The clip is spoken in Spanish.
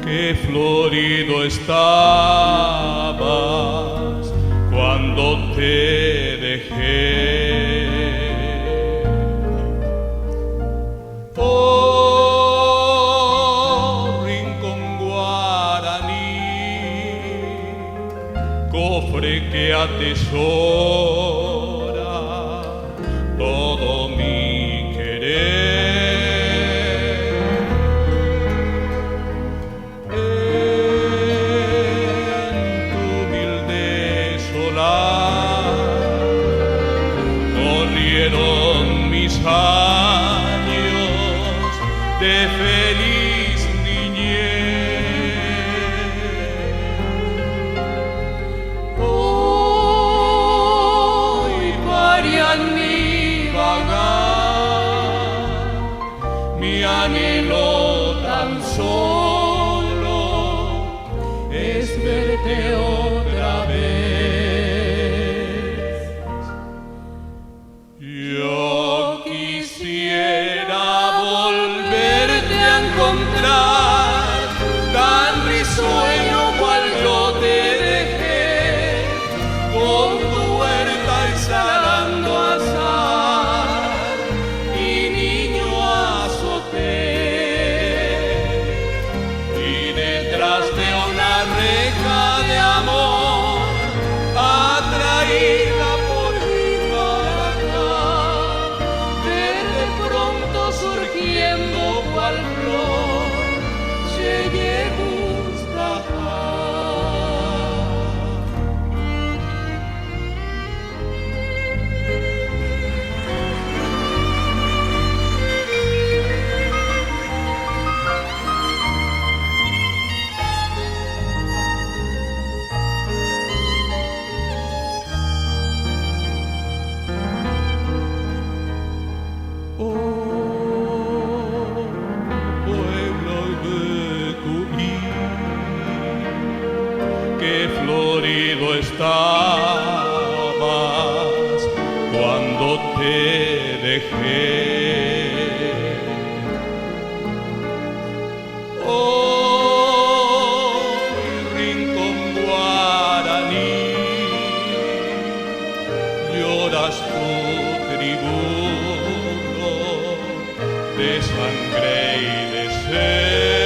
qué florido estabas cuando te dejé. Oh, rincón guaraní, cofre que atesora todo mi querer. En tu humilde solar corrieron mis años de feliz niñez. Hoy varían mi vagar, mi anhelo tan solo es verte otra vez. Yo quisiera volverte a encontrar, tan risueño cual yo te dejé, con tu huerta exhalando azar y niño azoté, y detrás de una reja de amor atraída por mi para verte pronto surgiendo cual flor, llegué Mustafa. Pueblo de Cuí, qué florido estabas cuando te dejé. Oh, rincón guaraní, lloras tu tributo de sangre y de sed.